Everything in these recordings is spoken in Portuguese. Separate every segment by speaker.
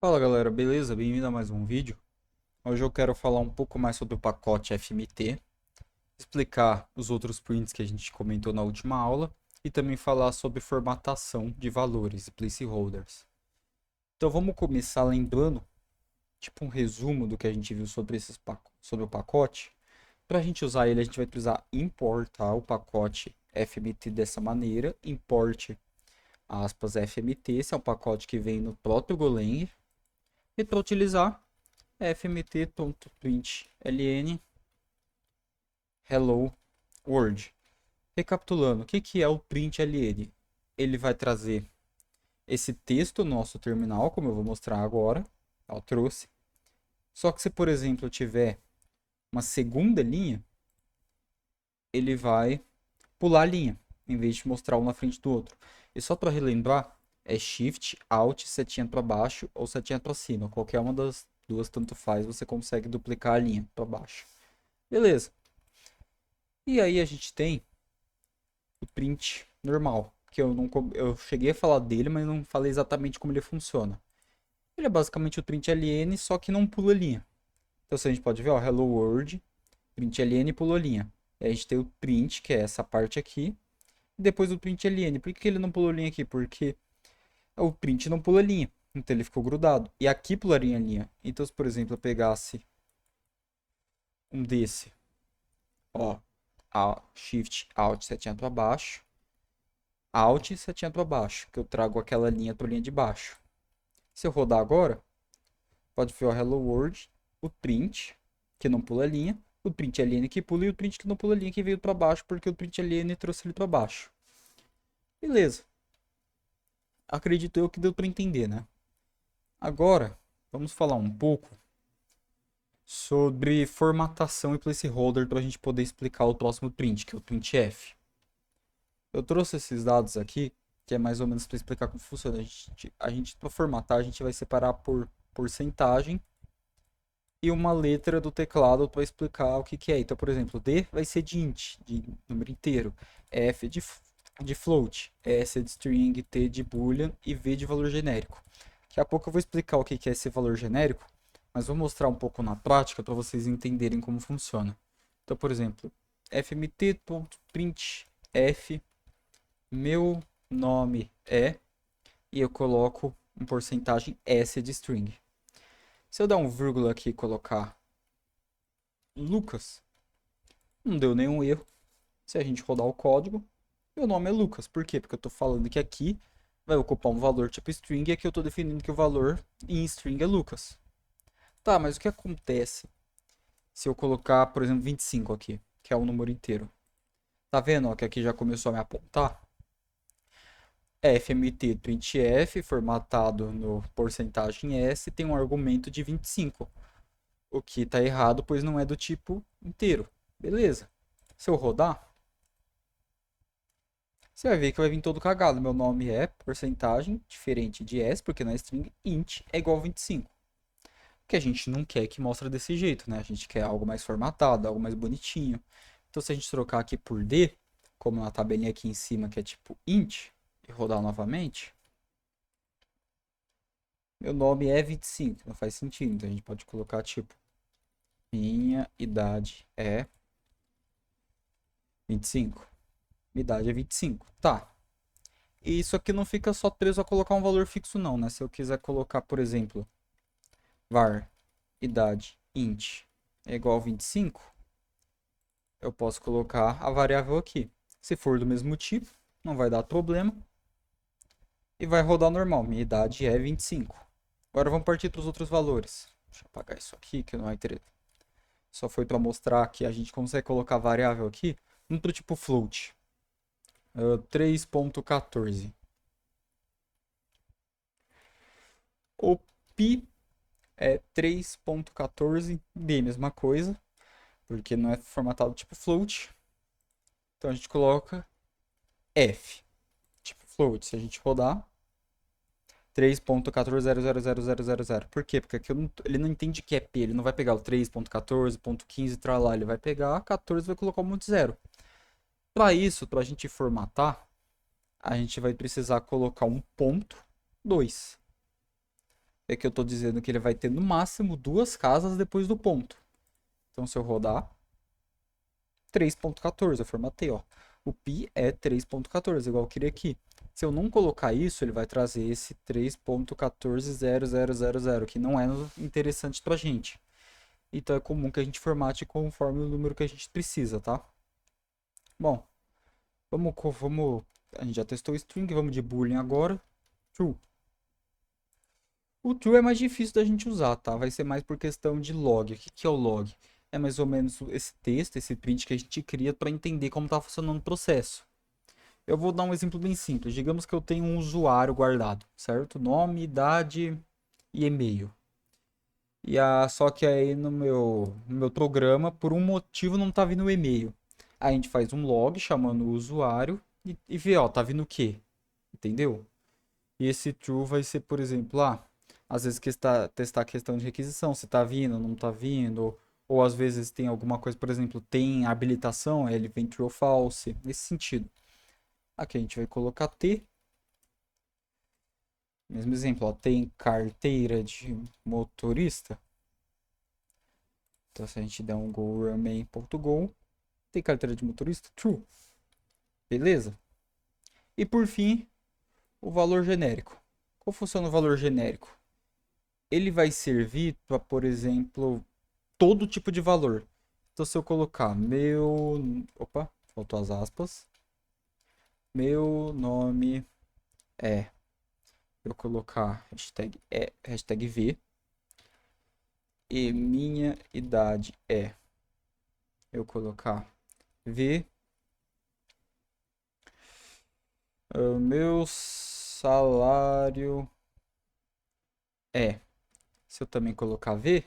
Speaker 1: Fala galera, beleza? Bem-vindo a mais um vídeo. Hoje eu quero falar um pouco mais sobre o pacote FMT, explicar os outros prints que a gente comentou na última aula e também falar sobre formatação de valores e placeholders. Então vamos começar lembrando, tipo um resumo do que a gente viu sobre sobre o pacote. Para a gente usar ele, a gente vai precisar importar o pacote FMT dessa maneira, import aspas FMT, esse é um pacote que vem no próprio Golang. E para utilizar, fmt.println hello world. Recapitulando, o que é o println? Ele vai trazer esse texto no nosso terminal, como eu vou mostrar agora. Eu trouxe. Só que se, por exemplo, eu tiver uma segunda linha, ele vai pular a linha, em vez de mostrar um na frente do outro. E só para relembrar, é Shift, Alt, setinha para baixo ou setinha para cima. Qualquer uma das duas tanto faz, você consegue duplicar a linha para baixo. Beleza. E aí a gente tem o print normal, que eu cheguei a falar dele, mas não falei exatamente como ele funciona. Ele é basicamente o println, só que não pula linha. Então se a gente pode ver, ó, hello world, println pulou linha. E a gente tem o print, que é essa parte aqui, e depois o println. Por que ele não pulou linha aqui? Porque o print não pula linha, então ele ficou grudado. E aqui pularia a linha. Então se, por exemplo, eu pegasse um desse, ó, Shift, Alt, setinha para baixo, Alt e setinha para baixo, que eu trago aquela linha para a linha de baixo. Se eu rodar agora, pode ver o Hello World, o print, que não pula a linha, o print alien que pula e o print que não pula a linha que veio para baixo, porque o print alien trouxe ele para baixo. Beleza. Acredito eu que deu para entender, né? Agora, vamos falar um pouco sobre formatação e placeholder para a gente poder explicar o próximo print, que é o printf. Eu trouxe esses dados aqui, que é mais ou menos para explicar como funciona. A gente para formatar, a gente vai separar por porcentagem e uma letra do teclado para explicar o que que é. Então, por exemplo, D vai ser de int, de número inteiro, F de float, S de string, T de boolean e V de valor genérico. Daqui a pouco eu vou explicar o que que é esse valor genérico, mas vou mostrar um pouco na prática para vocês entenderem como funciona. Então, por exemplo, fmt.print f meu nome é, e eu coloco um porcentagem S de string. Se eu dar um vírgula aqui e colocar Lucas, não deu nenhum erro. Se a gente rodar o código, meu nome é Lucas. Por quê? Porque eu estou falando que aqui vai ocupar um valor tipo string e aqui eu estou definindo que o valor em string é Lucas. Tá, mas o que acontece se eu colocar, por exemplo, 25 aqui, que é o número inteiro? Tá vendo, ó, que aqui já começou a me apontar? FMT printf formatado no porcentagem S tem um argumento de 25. O que está errado, pois não é do tipo inteiro. Beleza. Se eu rodar, você vai ver que vai vir todo cagado. Meu nome é porcentagem, diferente de S, porque na string int é igual a 25. Que a gente não quer que mostre desse jeito, né? A gente quer algo mais formatado, algo mais bonitinho. Então se a gente trocar aqui por D, como na tabelinha aqui em cima que é tipo int, e rodar novamente, meu nome é 25, não faz sentido. Então a gente pode colocar tipo, minha idade é 25. Minha idade é 25. Tá. E isso aqui não fica só preso a colocar um valor fixo não, né? Se eu quiser colocar, por exemplo, var idade int é igual a 25, eu posso colocar a variável aqui. Se for do mesmo tipo, não vai dar problema e vai rodar normal. Minha idade é 25. Agora vamos partir para os outros valores. Deixa eu apagar isso aqui que não é interesse. Só foi para mostrar que a gente consegue colocar variável aqui no tipo float. 3.14. O pi é 3.14, B, mesma coisa, porque não é formatado tipo float. Então a gente coloca F, tipo float. Se a gente rodar, 3.14000000. Por quê? Porque aqui ele não entende que é P, ele não vai pegar o 3.14.15 e lá, ele vai pegar 14 e vai colocar um monte de zero. Para isso, para a gente formatar, a gente vai precisar colocar um ponto 2. é que eu estou dizendo que ele vai ter no máximo 2 casas depois do ponto. Então, se eu rodar 3.14, eu formatei, ó. O pi é 3.14, igual eu queria aqui. Se eu não colocar isso, ele vai trazer esse 3.14000, que não é interessante pra gente. Então é comum que a gente formate conforme o número que a gente precisa, tá? Bom, vamos. A gente já testou o string, vamos de boolean agora. True. O true é mais difícil da gente usar, tá? Vai ser mais por questão de log. O que que é o log? É mais ou menos esse texto, esse print que a gente cria para entender como está funcionando o processo. Eu vou dar um exemplo bem simples. Digamos que eu tenho um usuário guardado, certo? Nome, idade e e-mail. Só que aí no meu programa, por um motivo, não tá vindo o e-mail. Aí a gente faz um log chamando o usuário e vê, ó, tá vindo o quê? Entendeu? E esse true vai ser, por exemplo, às vezes testar a questão de requisição, se tá vindo, não tá vindo, ou às vezes tem alguma coisa, por exemplo, tem habilitação, aí ele vem true ou false, nesse sentido. Aqui a gente vai colocar T. Mesmo exemplo, ó, tem carteira de motorista. Então se a gente der um go main.go, tem carteira de motorista, true. Beleza? E por fim, o valor genérico. Como funciona o valor genérico? Ele vai servir para, por exemplo, todo tipo de valor. Então, se eu colocar meu. Opa, faltou as aspas. Meu nome é. Eu colocar hashtag V. E minha idade é. Eu colocar V. Meu salário é. Se eu também colocar V.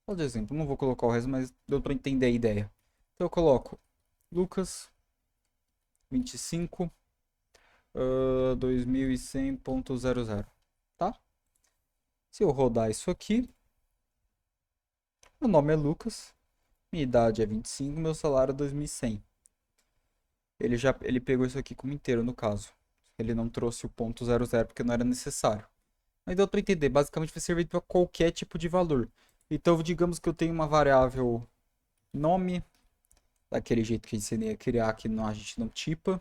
Speaker 1: Por exemplo, não vou colocar o resto, mas deu para entender a ideia. Então eu coloco Lucas 25 2100.00, tá? Se eu rodar isso aqui, meu nome é Lucas, minha idade é 25, meu salário é 2100. Ele pegou isso aqui como inteiro no caso. Ele não trouxe o ponto 00 porque não era necessário. Mas deu para entender, basicamente vai servir para qualquer tipo de valor. Então, digamos que eu tenho uma variável nome, daquele jeito que eu ensinei a criar, que a gente não tipa.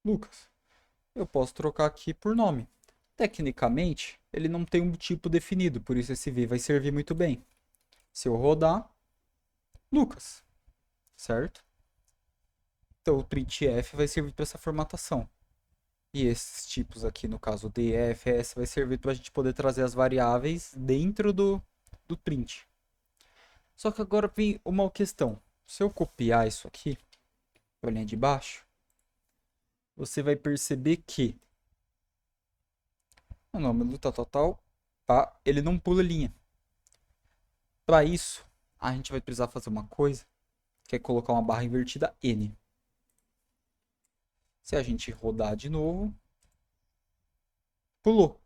Speaker 1: Lucas. Eu posso trocar aqui por nome. Tecnicamente, ele não tem um tipo definido, por isso esse V vai servir muito bem. Se eu rodar, Lucas, certo? Então o printf vai servir para essa formatação. E esses tipos aqui, no caso df, s, vai servir para a gente poder trazer as variáveis dentro do print. Só que agora vem uma questão. Se eu copiar isso aqui, para a linha de baixo, você vai perceber que o nome do tal, tá? Ele não pula linha. Para isso, a gente vai precisar fazer uma coisa, que é colocar uma barra invertida N. Se a gente rodar de novo, pulou.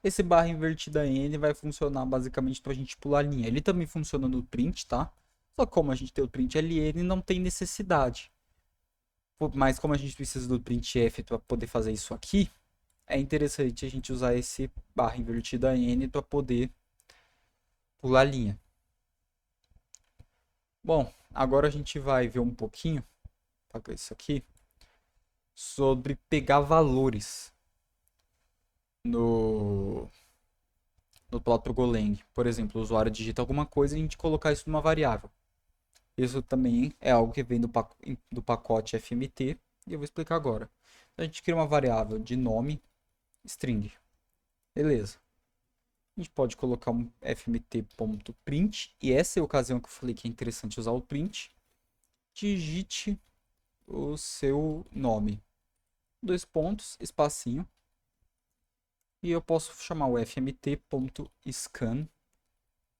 Speaker 1: Esse barra invertida N vai funcionar basicamente para a gente pular a linha. Ele também funciona no print, tá? Só que como a gente tem o print LN, não tem necessidade. Mas como a gente precisa do printf para poder fazer isso aqui, é interessante a gente usar esse barra invertida N para poder pular a linha. Bom, agora a gente vai ver um pouquinho, apagar isso aqui, sobre pegar valores no próprio Golang. Por exemplo, o usuário digita alguma coisa e a gente colocar isso numa variável. Isso também é algo que vem do pacote FMT e eu vou explicar agora. A gente cria uma variável de nome string. Beleza. A gente pode colocar um fmt.print e essa é a ocasião que eu falei que é interessante usar o print. Digite o seu nome. 2 pontos, espacinho. E eu posso chamar o fmt.scan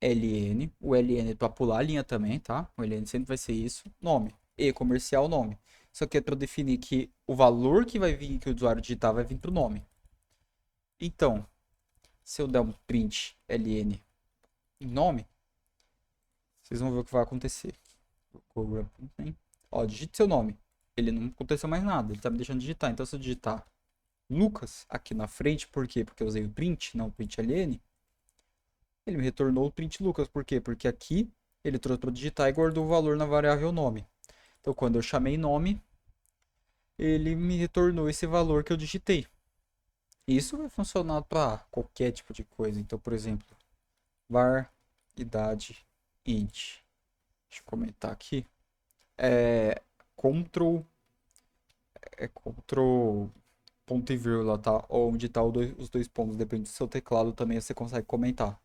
Speaker 1: ln. O ln é para pular a linha também, tá? O ln sempre vai ser isso. Nome. E comercial nome. Isso aqui é para definir que o valor que vai vir, que o usuário digitar, vai vir para o nome. Então, se eu der um print ln em nome, vocês vão ver o que vai acontecer. Ó, digite seu nome. Ele não aconteceu mais nada, ele tá me deixando digitar. Então, se eu digitar Lucas aqui na frente, por quê? Porque eu usei o print, não o print ln. Ele me retornou o print Lucas, por quê? Porque aqui ele trouxe para digitar e guardou o valor na variável nome. Então, quando eu chamei nome, ele me retornou esse valor que eu digitei. Isso vai funcionar para qualquer tipo de coisa. Então, por exemplo, var idade int. Deixa eu comentar aqui. É Ctrl Ctrl ponto e vírgula, tá? Ou onde tá os dois pontos, depende do seu teclado também, você consegue comentar.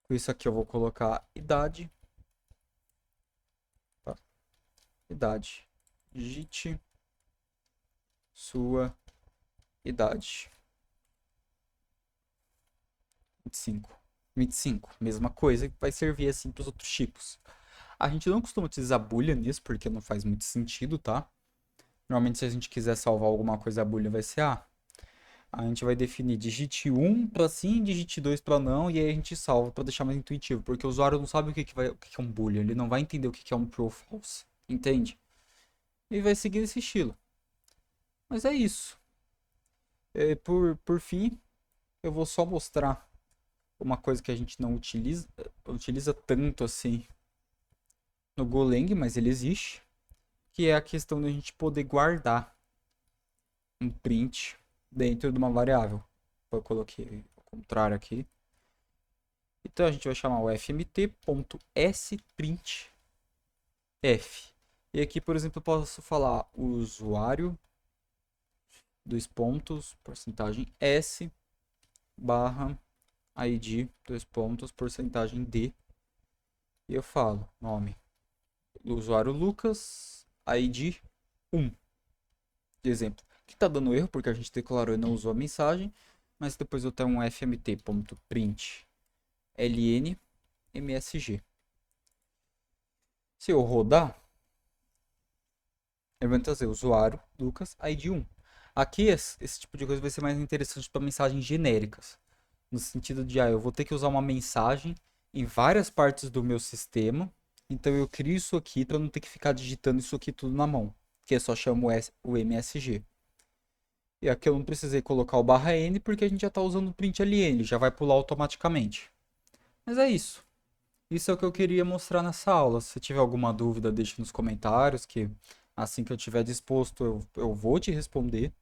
Speaker 1: Com isso aqui eu vou colocar idade. Tá? Idade. Digite sua idade. 25. 25. Mesma coisa que vai servir assim para os outros tipos. A gente não costuma utilizar boolean nisso porque não faz muito sentido, tá? Normalmente se a gente quiser salvar alguma coisa, a boolean vai ser a gente vai definir digite 1 para sim, digite 2 para não, e aí a gente salva para deixar mais intuitivo, porque o usuário não sabe o que é um boolean, ele não vai entender o que é um true ou false, entende? E vai seguir esse estilo. Mas é isso. Por fim, eu vou só mostrar uma coisa que a gente não utiliza tanto assim no Golang, mas ele existe, que é a questão da gente poder guardar um print dentro de uma variável. Eu coloquei o contrário aqui. Então a gente vai chamar o fmt.sprintf. E aqui, por exemplo, eu posso falar usuário, dois pontos, porcentagem S, barra, ID, dois pontos, porcentagem D. E eu falo nome do usuário Lucas, ID 1. De exemplo. Que tá dando erro porque a gente declarou e não usou a mensagem. Mas depois eu tenho um fmt.print ln msg. Se eu rodar, ele vai trazer usuário, Lucas, ID 1. Aqui, esse tipo de coisa vai ser mais interessante para mensagens genéricas. No sentido de, eu vou ter que usar uma mensagem em várias partes do meu sistema. Então eu crio isso aqui para não ter que ficar digitando isso aqui tudo na mão. Que eu só chamo o MSG. E aqui eu não precisei colocar o barra N porque a gente já está usando o print ln, ele já vai pular automaticamente. Mas é isso. Isso é o que eu queria mostrar nessa aula. Se tiver alguma dúvida, deixe nos comentários, que assim que eu estiver disposto, eu vou te responder.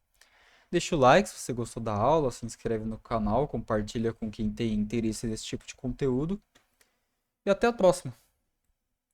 Speaker 1: Deixa o like se você gostou da aula, se inscreve no canal, compartilha com quem tem interesse nesse tipo de conteúdo. E até a próxima!